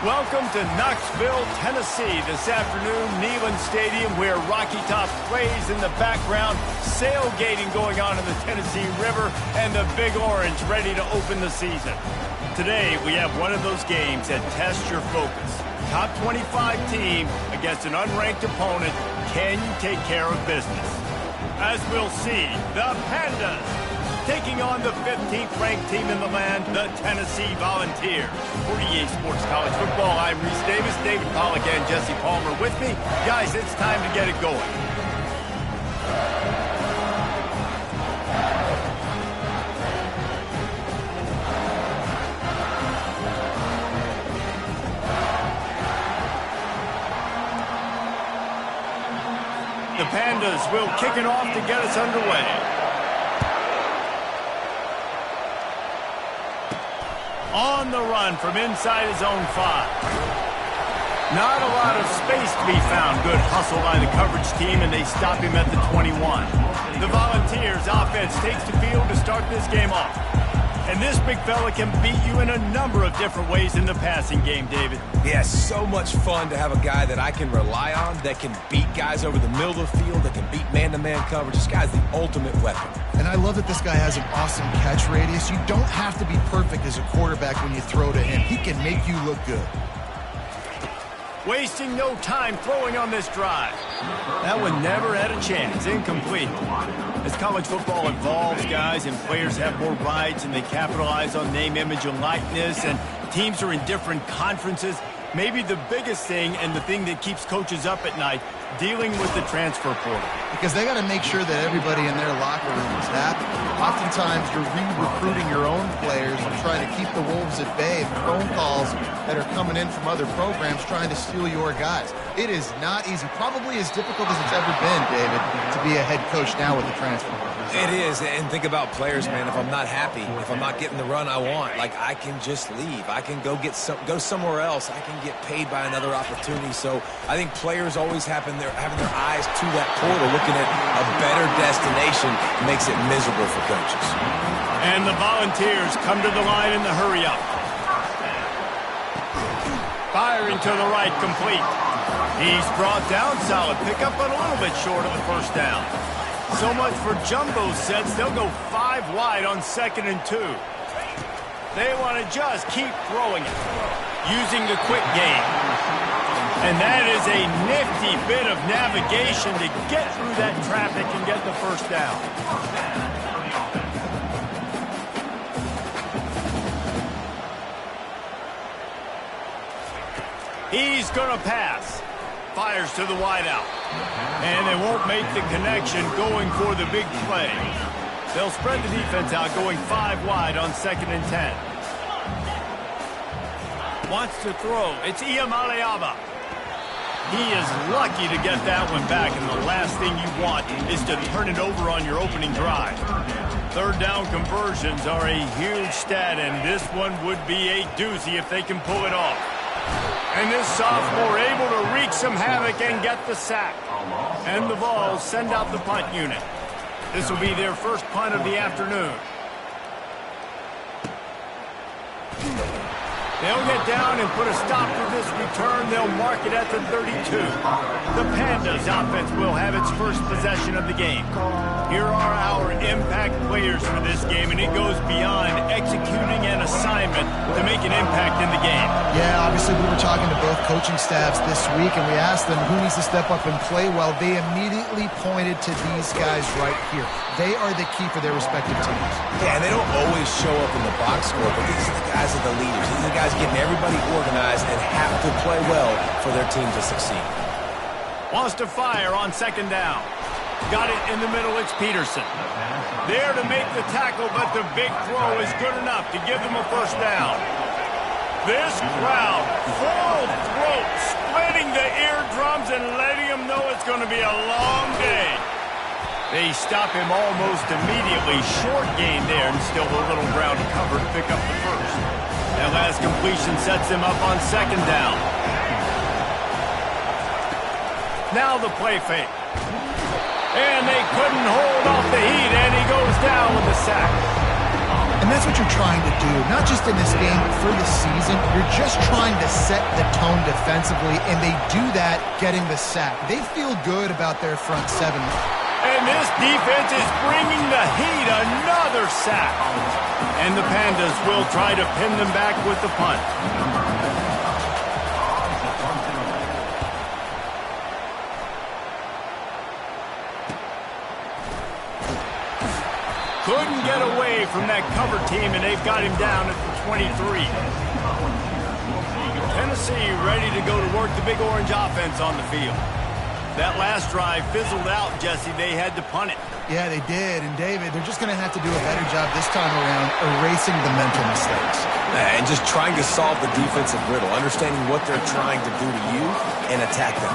Welcome to Knoxville, Tennessee. This afternoon, Neyland Stadium, where Rocky Top plays in the background. Sailgating going on in the Tennessee River, and the Big Orange ready to open the season. Today, we have one of those games that tests your focus. Top 25 team against an unranked opponent. Can you take care of business? As we'll see, the Pandas taking on the 15th ranked team in the land, the Tennessee Volunteers. For EA Sports College Football, I'm Reese Davis, David Pollack, and Jesse Palmer with me. Guys, it's time to get it going. The Pandas will kick it off to get us underway. On the run from inside his own 5. Not a lot of space to be found. Good hustle by the coverage team, and they stop him at the 21. The Volunteers offense takes the field to start this game off. And this big fella can beat you in a number of different ways in the passing game, David. Yeah, so much fun to have a guy that I can rely on, that can beat guys over the middle of the field, that can beat man-to-man coverage. This guy's the ultimate weapon. And I love that this guy has an awesome catch radius. You don't have to be perfect as a quarterback when you throw to him. He can make you look good. Wasting no time throwing on this drive. That one never had a chance. Incomplete. As college football evolves, guys, and players have more rights and they capitalize on name, image, and likeness, and teams are in different conferences, maybe the biggest thing and the thing that keeps coaches up at night, dealing with the transfer portal. Because they got to make sure that everybody in their locker room is happy. Oftentimes, you're re-recruiting your own players and trying to keep the Wolves at bay. Phone calls that are coming in from other programs trying to steal your guys. It is not easy. Probably as difficult as it's ever been, David, to be a head coach now with the transfer portal. It is, and think about players, man. If I'm not happy, if I'm not getting the run I want, like, I can just leave. I can go somewhere else. I can get paid by another opportunity. So I think players always having their eyes to that portal, looking at a better destination, makes it miserable for coaches. And the Volunteers come to the line in the hurry-up. Firing to the right, complete. He's brought down, solid pickup, but a little bit short of the first down. So much for jumbo sets. They'll go 5 wide on 2nd and 2. They want to just keep throwing it, using the quick game. And that is a nifty bit of navigation to get through that traffic and get the first down. He's going to pass. Fires to the wideout. And they won't make the connection going for the big play. They'll spread the defense out, going 5 wide on 2nd and 10. Wants to throw. It's Iamaleava. He is lucky to get that one back, and the last thing you want is to turn it over on your opening drive. 3rd down conversions are a huge stat, and this one would be a doozy if they can pull it off. And this sophomore able to wreak some havoc and get the sack. And the Vols send out the punt unit. This will be their first punt of the afternoon. They'll get down and put a stop to this return. They'll mark it at the 32. The Pandas offense will have its first possession of the game. Here are our impact players for this game, and it goes beyond executing an assignment to make an impact in the game. Yeah, obviously we were talking to both coaching staffs this week, and we asked them who needs to step up and play well. They immediately pointed to these guys right here. They are the key for their respective teams. Yeah, and they don't always show up in the box score, but these are the guys that are the leaders. These are the guys getting everybody organized and have to play well for their team to succeed. Wants to fire on 2nd down. Got it in the middle, it's Peterson. There to make the tackle, but the big throw is good enough to give them a first down. This crowd, full throat, splitting the eardrums and letting them know it's going to be a long day. They stop him almost immediately. Short gain there, and still a little ground to cover to pick up the first. That last completion sets him up on 2nd down. Now the play fake. And they couldn't hold off the heat, and he goes down with the sack. And that's what you're trying to do, not just in this game, but for the season. You're just trying to set the tone defensively, and they do that getting the sack. They feel good about their front seven. And this defense is bringing the heat. Another sack. And the Pandas will try to pin them back with the punt. Couldn't get away from that cover team, and they've got him down at the 23. Tennessee ready to go to work the Big Orange offense on the field. That last drive fizzled out, Jesse. They had to punt it. Yeah, they did. And, David, they're just going to have to do a better job this time around erasing the mental mistakes. And just trying to solve the defensive riddle, understanding what they're trying to do to you and attack them.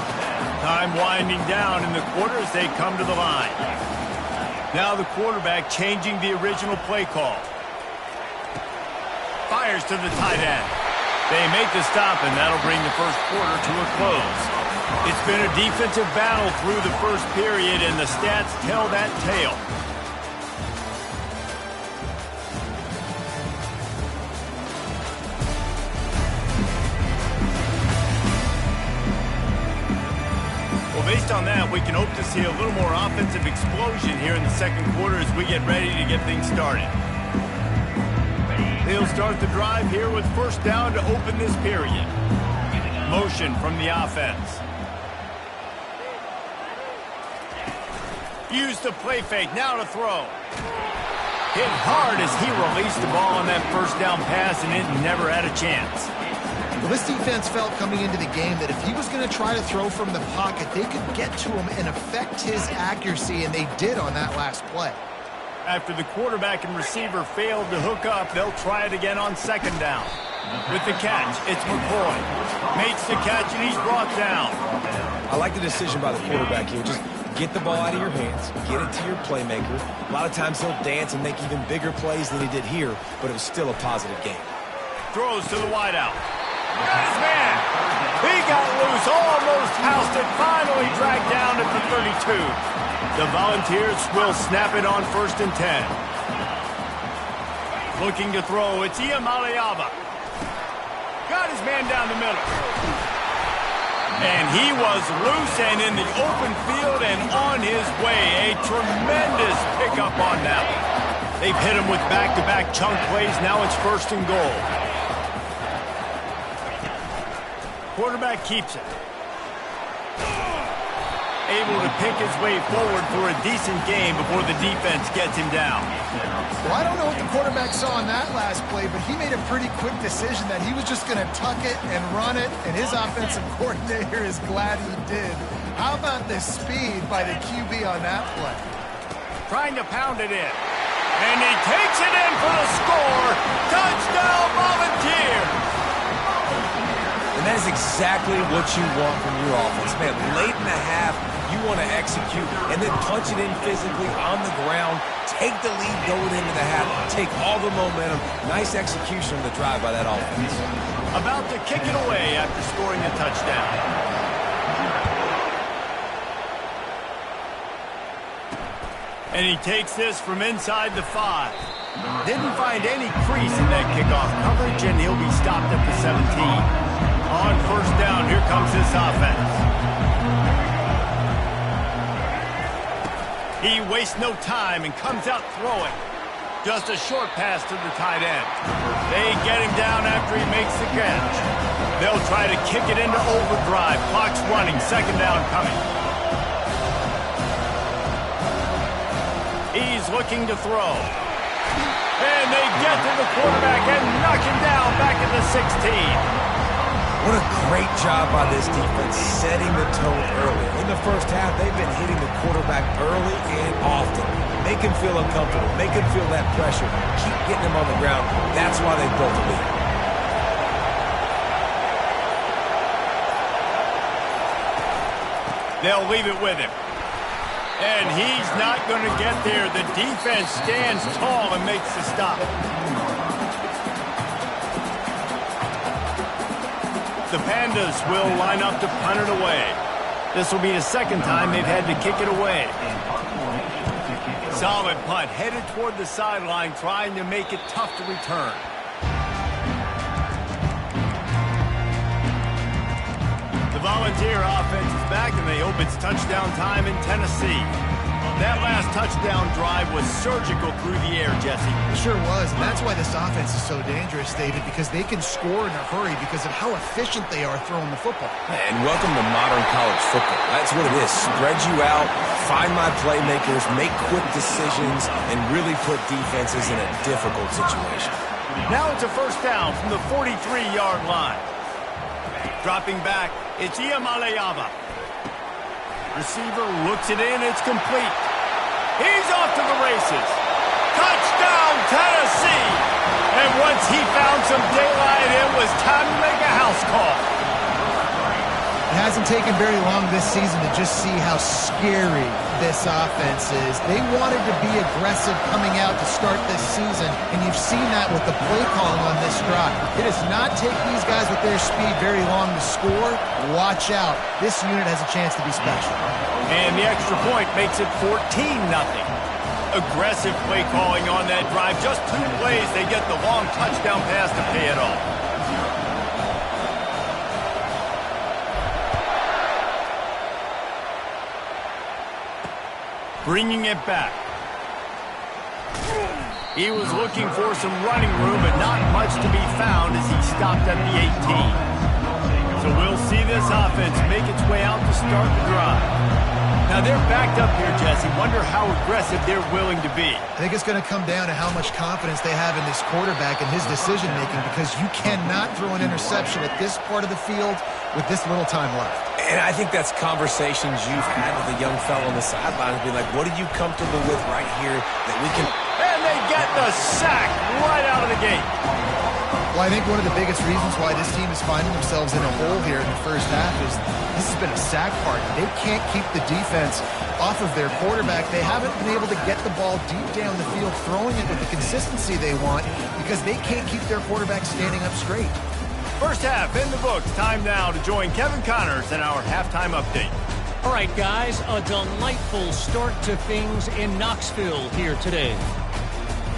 Time winding down in the quarter as they come to the line. Now the quarterback changing the original play call. Fires to the tight end. They make the stop, and that'll bring the first quarter to a close. It's been a defensive battle through the first period, and the stats tell that tale. Based on that, we can hope to see a little more offensive explosion here in the second quarter as we get ready to get things started. They'll start the drive here with first down to open this period. Motion from the offense. Use the play fake, now to throw. Hit hard as he released the ball on that first down pass, and it never had a chance. Well, this defense felt coming into the game that if he was going to try to throw from the pocket, they could get to him and affect his accuracy, and they did on that last play. After the quarterback and receiver failed to hook up, they'll try it again on second down. With the catch, it's McCoy. Makes the catch, and he's brought down. I like the decision by the quarterback here. Just get the ball out of your hands, get it to your playmaker. A lot of times he'll dance and make even bigger plays than he did here, but it was still a positive game. Throws to the wideout. Got his man. He got loose, almost housed it, finally dragged down at the 32. The Volunteers will snap it on 1st and 10. Looking to throw, it's Iamaleava. Got his man down the middle. And he was loose and in the open field and on his way. A tremendous pickup on that one. They've hit him with back-to-back chunk plays. Now it's 1st and goal. Quarterback keeps it. Able to pick his way forward for a decent game before the defense gets him down. Well, I don't know what the quarterback saw in that last play, but he made a pretty quick decision that he was just going to tuck it and run it, and his offensive coordinator is glad he did. How about the speed by the QB on that play? Trying to pound it in. And he takes it in for the score. Touchdown, Volunteers! And that is exactly what you want from your offense. Man, late in the half, you want to execute and then punch it in physically on the ground, take the lead going into the half, take all the momentum. Nice execution of the drive by that offense. About to kick it away after scoring a touchdown. And he takes this from inside the 5. Didn't find any crease in that kickoff coverage, and he'll be stopped at the 17. On 1st down, here comes this offense. He wastes no time and comes out throwing. Just a short pass to the tight end. They get him down after he makes the catch. They'll try to kick it into overdrive. Clock's running, 2nd down coming. He's looking to throw. And they get to the quarterback and knock him down back at the 16. What a great job by this defense setting the tone early. In the first half, they've been hitting the quarterback early and often. Make him feel uncomfortable. Make him feel that pressure. Keep getting him on the ground. That's why they built the lead. They'll leave it with him. And he's not going to get there. The defense stands tall and makes the stop. The Pandas will line up to punt it away. This will be the 2nd time they've had to kick it away. Solid punt, headed toward the sideline, trying to make it tough to return. The Volunteer offense is back, and they hope it's touchdown time in Tennessee. That last touchdown drive was surgical through the air, Jesse. It sure was, and that's why this offense is so dangerous, David, because they can score in a hurry because of how efficient they are throwing the football. And welcome to modern college football. That's what it is. Spread you out, find my playmakers, make quick decisions, and really put defenses in a difficult situation. Now it's a first down from the 43-yard line. Dropping back, it's Iamaleava. Receiver looks it in, it's complete. He's off to the races. Touchdown, Tennessee! And once he found some daylight, it was time to make a house call. It hasn't taken very long this season to just see how scary this offense is. They wanted to be aggressive coming out to start this season, and you've seen that with the play calling on this drive. It does not take these guys with their speed very long to score. Watch out. This unit has a chance to be special. And the extra point makes it 14-0. Aggressive play calling on that drive. Just 2 plays, they get the long touchdown pass to pay it off. Bringing it back. He was looking for some running room, but not much to be found as he stopped at the 18. So we'll see this offense make its way out to start the drive. Now they're backed up here, Jesse. Wonder how aggressive they're willing to be. I think it's going to come down to how much confidence they have in this quarterback and his decision-making, because you cannot throw an interception at this part of the field with this little time left. And I think that's conversations you've had with a young fellow on the sideline, being like, what are you comfortable with right here that we can... And they get the sack right out of the gate. Well, I think one of the biggest reasons why this team is finding themselves in a hole here in the first half is this has been a sack party. They can't keep the defense off of their quarterback. They haven't been able to get the ball deep down the field, throwing it with the consistency they want, because they can't keep their quarterback standing up straight. First half in the books. Time now to join Kevin Connors in our halftime update. All right, guys, a delightful start to things in Knoxville here today.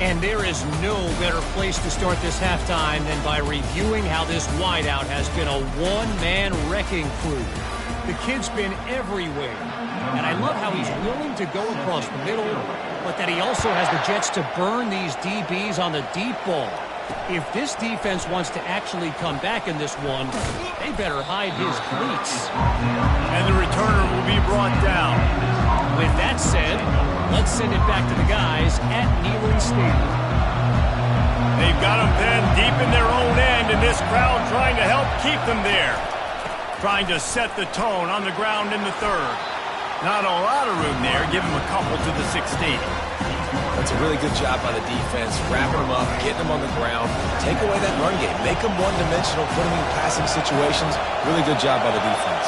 And there is no better place to start this halftime than by reviewing how this wideout has been a one-man wrecking crew. The kid's been everywhere. And I love how he's willing to go across the middle, but that he also has the jets to burn these DBs on the deep ball. If this defense wants to actually come back in this one, they better hide his cleats. And the returner will be brought down. With that said, let's send it back to the guys at Neyland Stadium. They've got them pinned deep in their own end, and this crowd trying to help keep them there. Trying to set the tone on the ground in the third. Not a lot of room there. Give them a couple to the 16. That's a really good job by the defense, wrapping them up, getting them on the ground, take away that run game, make them one-dimensional, put them in passing situations. Really good job by the defense.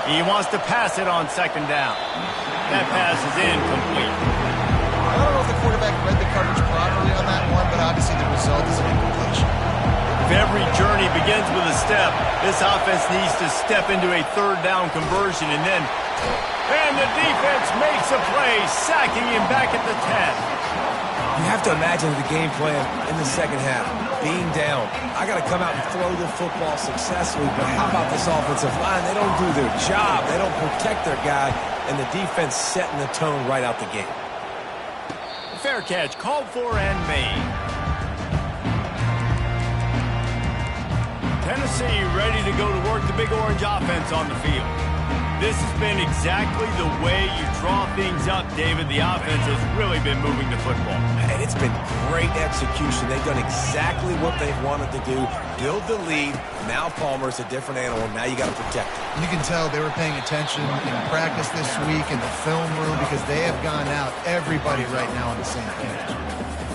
He wants to pass it on second down. That pass is incomplete. I don't know if the quarterback read the coverage properly on that one, but obviously the result is an incompletion. If every journey begins with a step, this offense needs to step into a third down conversion, and the defense makes a play, sacking him back at the 10. You have to imagine the game plan in the second half. Being down, I got to come out and throw the football successfully, but how about this offensive line? They don't do their job. They don't protect their guy, and the defense setting the tone right out the gate. Fair catch, called for and made. Tennessee ready to go to work the Big Orange offense on the field. This has been exactly the way you draw things up, David. The offense has really been moving the football. And it's been great execution. They've done exactly what they've wanted to do. Build the lead. Now Palmer's a different animal. Now you got to protect it. You can tell they were paying attention in practice this week in the film room, because they have gone out, everybody right now on the same page.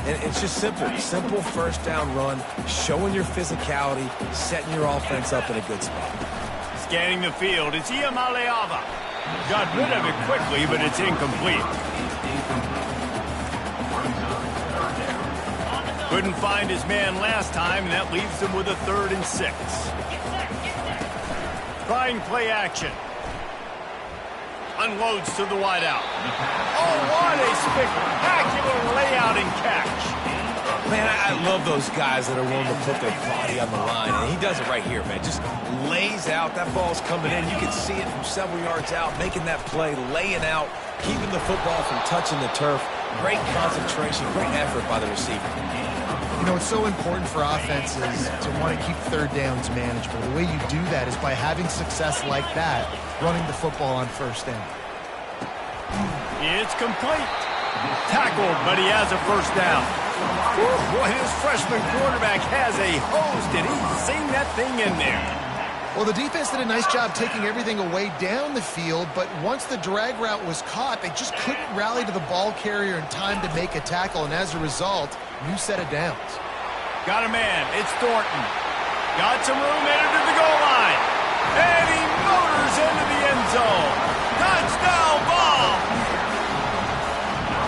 And it's just simple. Simple first down run, showing your physicality, setting your offense up in a good spot. Scanning the field, it's Iamaleava. Got rid of it quickly, but it's incomplete. Couldn't find his man last time, and that leaves him with a 3rd and 6. Trying play action. unloads to the wideout. Oh, what a spectacular layout and catch. Man, I love those guys that are willing to put their body on the line, and he does it right here, man. Just lays out. That ball's coming in. You can see it from several yards out, making that play, laying out, keeping the football from touching the turf. Great concentration, great effort by the receiver. You know, it's so important for offenses to want to keep third downs manageable. The way you do that is by having success like that, running the football on first down. It's complete. Tackled, but he has a first down. Whew, boy, this freshman quarterback has a hose. Did he sing that thing in there? Well, the defense did a nice job taking everything away down the field, but once the drag route was caught, they just couldn't rally to the ball carrier in time to make a tackle, and as a result, new set of downs. Got a man. It's Thornton. Got some room headed to the goal line. And he motors into the end zone. Touchdown ball.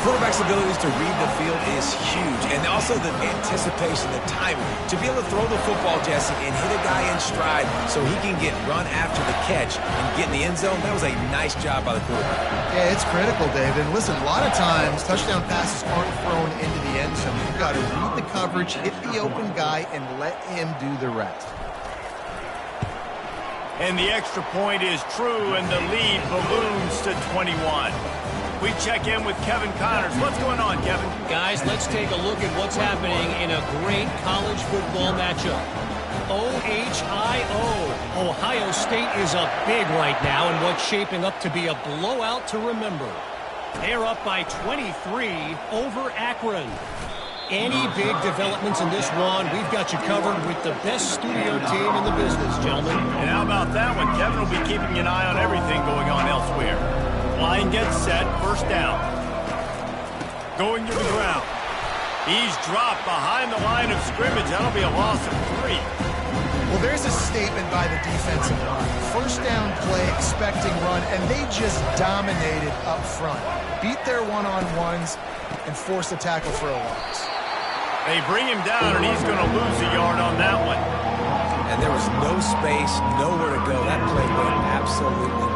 Quarterback's abilities to read the field is huge, and also the anticipation, the timing. To be able to throw the football, Jesse, and hit a guy in stride so he can get run after the catch and get in the end zone, that was a nice job by the quarterback. Yeah, it's critical, David. And listen, a lot of times, touchdown passes aren't thrown into the end zone. You've got to read the coverage, hit the open guy, and let him do the rest. And the extra point is true, and the lead balloons to 21. We check in with Kevin Connors. What's going on, Kevin? Guys, let's take a look at what's happening in a great college football matchup. OHIO. Ohio State is up big right now in what's shaping up to be a blowout to remember. They're up by 23 over Akron. Any big developments in this one, we've got you covered with the best studio team in the business, gentlemen. And how about that one? Kevin will be keeping an eye on everything going on elsewhere. Line gets set, first down. Going to the ground. He's dropped behind the line of scrimmage. That'll be a loss of 3. Well, there's a statement by the defensive line. First down play, expecting run, and they just dominated up front. Beat their one-on-ones and forced a tackle for a loss. They bring him down, and he's going to lose a yard on that one. And there was no space, nowhere to go. That play went absolutely nowhere.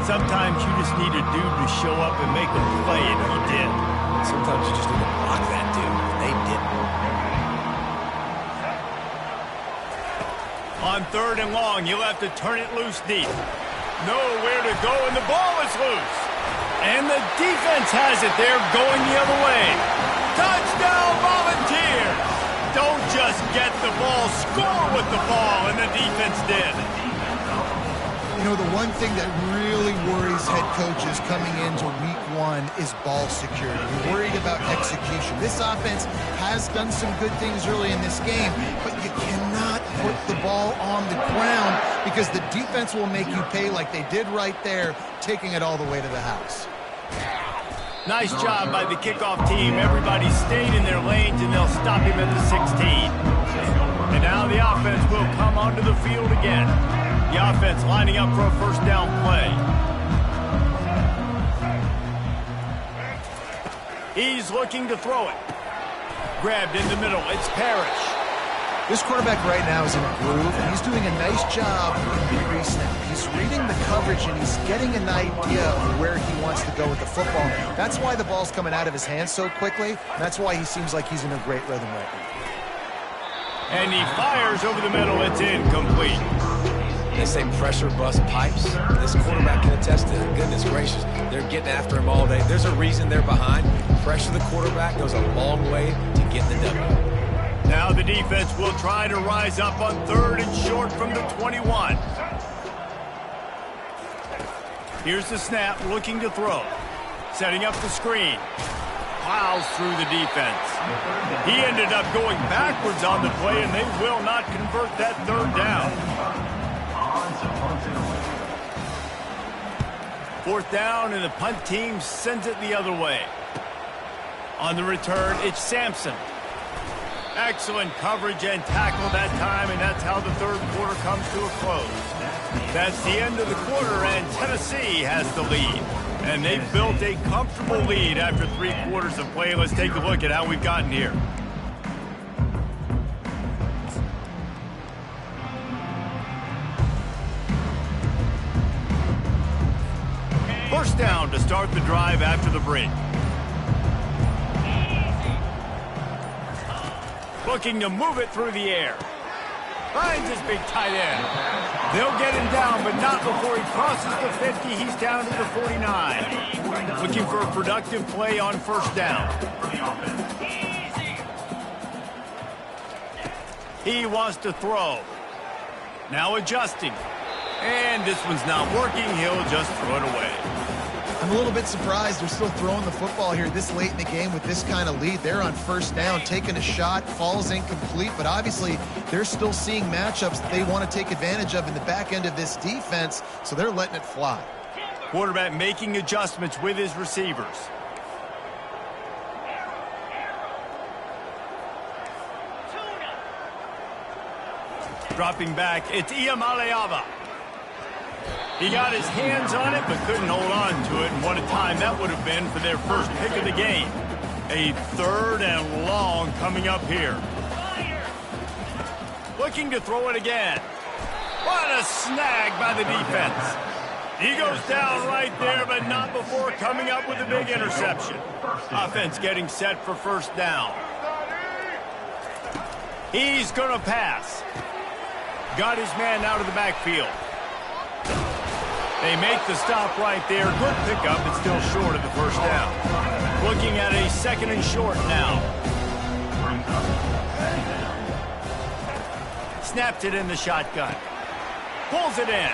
Sometimes you just need a dude to show up and make a play, and he did. Sometimes you just need to block that dude, and they didn't. On third and long, you'll have to turn it loose deep. Nowhere to go, and the ball is loose. And the defense has it. They're going the other way. Touchdown, Volunteers! Don't just get the ball, score with the ball, and the defense did. You know, the one thing that really worries head coaches coming into week one is ball security. You're worried about execution. This offense has done some good things early in this game, but you cannot put the ball on the ground because the defense will make you pay like they did right there, taking it all the way to the house. Nice job by the kickoff team. Everybody stayed in their lanes, and they'll stop him at the 16. And now the offense will come onto the field again. The offense lining up for a first down play. He's looking to throw it. Grabbed in the middle. It's Parrish. This quarterback right now is in a groove, and he's doing a nice job in the pre-snap. He's reading the coverage, and he's getting an idea of where he wants to go with the football. That's why the ball's coming out of his hands so quickly. That's why he seems like he's in a great rhythm right now. And he fires over the middle. It's incomplete. They say pressure bust pipes. This quarterback can attest to it. Goodness gracious. They're getting after him all day. There's a reason they're behind. Pressure the quarterback goes a long way to get the W. Now the defense will try to rise up on third and short from the 21. Here's the snap, looking to throw. Setting up the screen. Plows through the defense. He ended up going backwards on the play, and they will not convert that third down. Fourth down, and the punt team sends it the other way. On the return, it's Sampson. Excellent coverage and tackle that time, and that's how the third quarter comes to a close. That's the end of the quarter, and Tennessee has the lead. And they've built a comfortable lead after 3 quarters of play. Let's take a look at how we've gotten here. down to start the drive after the break. Looking to move it through the air. Finds his big tight end. They'll get him down, but not before he crosses the 50. He's down to the 49. Looking for a productive play on first down. He wants to throw. Now adjusting. And this one's not working. He'll just throw it away. I'm a little bit surprised they're still throwing the football here this late in the game with this kind of lead. They're on first down, taking a shot, falls incomplete, but obviously they're still seeing matchups that they want to take advantage of in the back end of this defense, so they're letting it fly. Quarterback making adjustments with his receivers. Dropping back, it's Iamaleava. He got his hands on it, but couldn't hold on to it. And what a time that would have been for their first pick of the game. A 3rd and long coming up here. Looking to throw it again. What a snag by the defense. He goes down right there, but not before coming up with a big interception. Offense getting set for first down. He's going to pass. Got his man out of the backfield. They make the stop right there. Good pickup, but still short of the first down. Looking at a 2nd and short now. Snaps it in the shotgun. Pulls it in.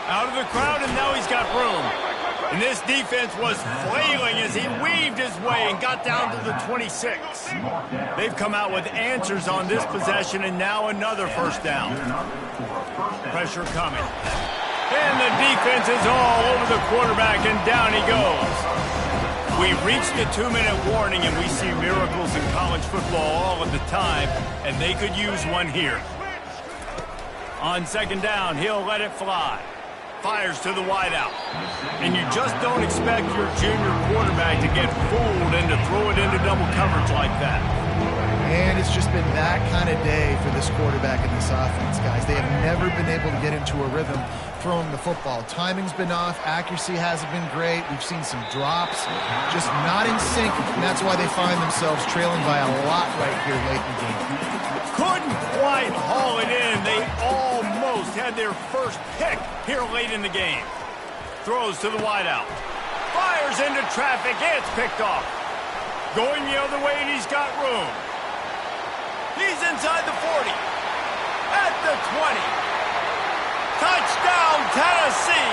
Out of the crowd, and now he's got room. And this defense was flailing as he weaved his way and got down to the 26. They've come out with answers on this possession, and now another first down. Pressure coming. And the defense is all over the quarterback, and down he goes. We've reached the 2-minute warning, and we see miracles in college football all of the time, and they could use one here. On 2nd down, he'll let it fly. Fires to the wideout. And you just don't expect your junior quarterback to get fooled and to throw it into double coverage like that. And it's just been that kind of day for this quarterback and this offense, guys. They have never been able to get into a rhythm throwing the football. Timing's been off. Accuracy hasn't been great. We've seen some drops, just not in sync, and that's why they find themselves trailing by a lot right here late in the game. Couldn't quite haul it in. They almost had their first pick here late in the game. Throws to the wideout. Fires into traffic. It's picked off. Going the other way, and he's got room. He's inside the 40. At the 20. Touchdown, Tennessee.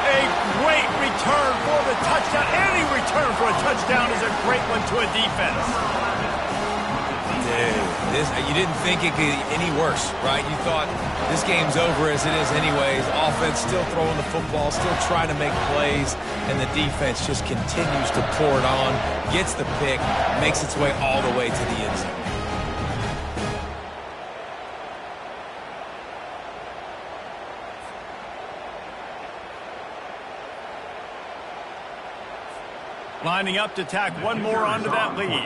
A great return for the touchdown. Any return for a touchdown is a great one to a defense. You didn't think it could get any worse, right? You thought this game's over as it is anyways. Offense still throwing the football, still trying to make plays, and the defense just continues to pour it on, gets the pick, makes its way all the way to the end zone. Lining up to tack one more onto that lead.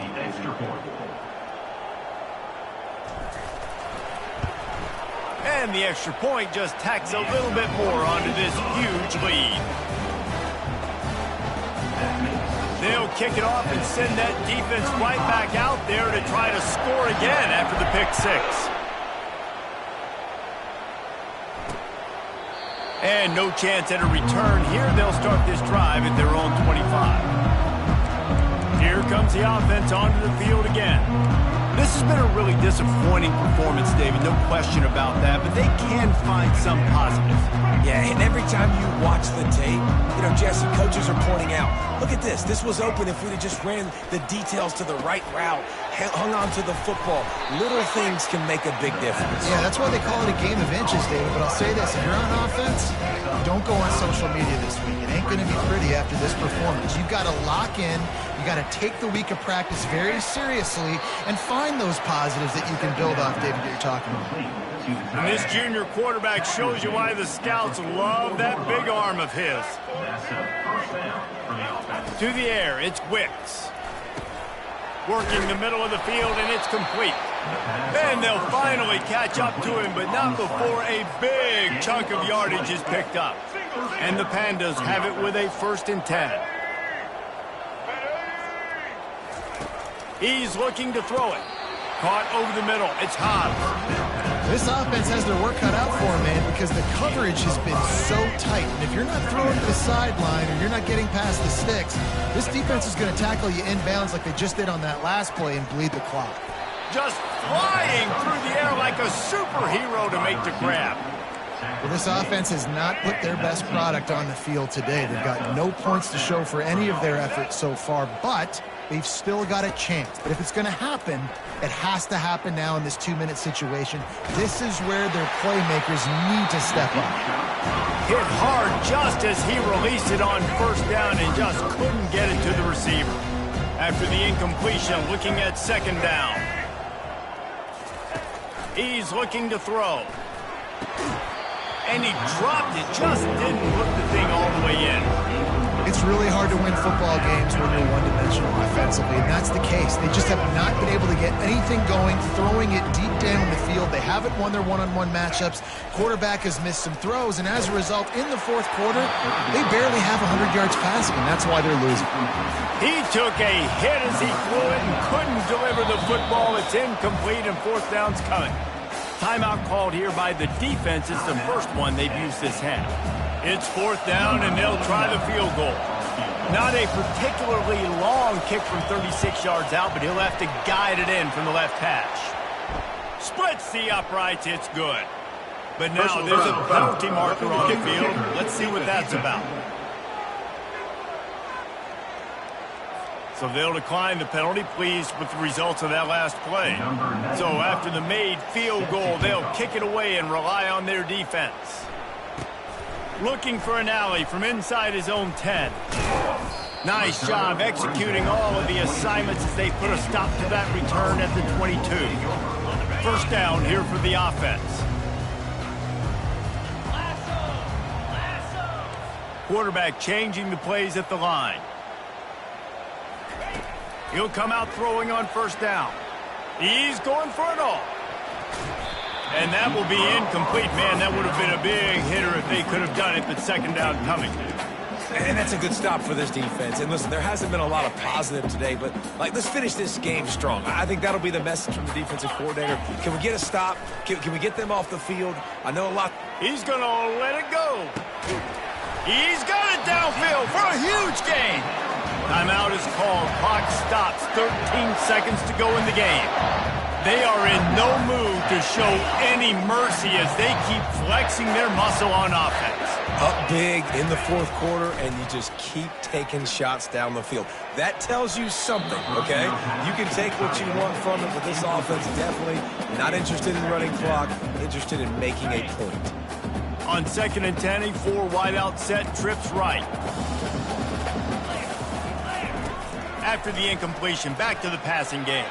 And the extra point just tacks a little bit more onto this huge lead. They'll kick it off and send that defense right back out there to try to score again after the pick 6. And no chance at a return here. They'll start this drive at their own 25. Here comes the offense onto the field again. This has been a really disappointing performance, David, no question about that, but they can find some positives. Yeah, and every time you watch the tape, Jesse, coaches are pointing out, look at this. This was open if we'd have just ran the details to the right route, hung on to the football. Little things can make a big difference. Yeah, that's why they call it a game of inches, David, but I'll say this. If you're on offense, don't go on social media this week. It ain't going to be pretty after this performance. You've got to lock in. You got to take the week of practice very seriously and find those positives that you can build off, David, that you're talking about. And this junior quarterback shows you why the scouts love that big arm of his. To the air, it's Wicks. Working the middle of the field, and it's complete. And they'll finally catch up to him, but not before a big chunk of yardage is picked up. And the Pandas have it with a 1st and 10. He's looking to throw it. Caught over the middle. It's Hobbs. This offense has their work cut out for them, man, because the coverage has been so tight. And if you're not throwing to the sideline or you're not getting past the sticks, this defense is going to tackle you inbounds like they just did on that last play and bleed the clock. Just flying through the air like a superhero to make the grab. Well, this offense has not put their best product on the field today. They've got no points to show for any of their efforts so far, but they've still got a chance. But if it's going to happen, it has to happen now in this 2-minute situation. This is where their playmakers need to step up. Hit hard just as he released it on 1st down and just couldn't get it to the receiver. After the incompletion, looking at 2nd down. He's looking to throw. And he dropped it, just didn't put the thing all the way in. It's really hard to win football games when you're one-dimensional offensively, and that's the case. They just have not been able to get anything going, throwing it deep down the field. They haven't won their one-on-one matchups. Quarterback has missed some throws, and as a result, in the 4th quarter, they barely have 100 yards passing, and that's why they're losing. He took a hit as he flew it and couldn't deliver the football. It's incomplete, and 4th down's coming. Timeout called here by the defense. It's the first one they've used this half. It's 4th down, and they'll try the field goal. Not a particularly long kick from 36 yards out, but he'll have to guide it in from the left hash. Splits the uprights. It's good. But now there's a penalty marker on the field. Let's see what that's about. So they'll decline the penalty, pleased with the results of that last play. So after the made field goal, they'll kick it away and rely on their defense. Looking for an alley from inside his own 10. Nice job executing all of the assignments as they put a stop to that return at the 22. 1st down here for the offense. Quarterback changing the plays at the line. He'll come out throwing on 1st down. He's going for it all. And that will be incomplete. Man, that would have been a big hitter if they could have done it, but 2nd down coming. And that's a good stop for this defense. And listen, there hasn't been a lot of positive today, but let's finish this game strong. I think that'll be the message from the defensive coordinator. Can we get a stop? Can we get them off the field? I know a lot. He's going to let it go. He's got it downfield for a huge gain. Timeout is called. Clock stops. 13 seconds to go in the game. They are in no mood to show any mercy as they keep flexing their muscle on offense. Up big in the 4th quarter, and you just keep taking shots down the field. That tells you something, okay? You can take what you want from it, but this offense is definitely not interested in running clock, interested in making a point. On 2nd and 10, a 4 wide out set, trips right. After the incompletion, back to the passing game.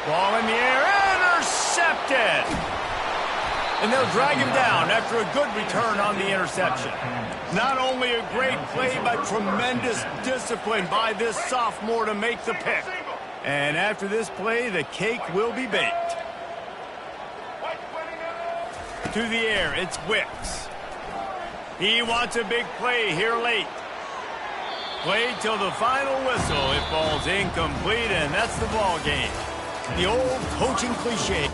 Ball in the air, intercepted! And they'll drag him down after a good return on the interception. Not only a great play, but tremendous discipline by this sophomore to make the pick. And after this play, the cake will be baked. To the air, it's Wicks. He wants a big play here late. Played till the final whistle. It falls incomplete, and that's the ball game. The old coaching cliche.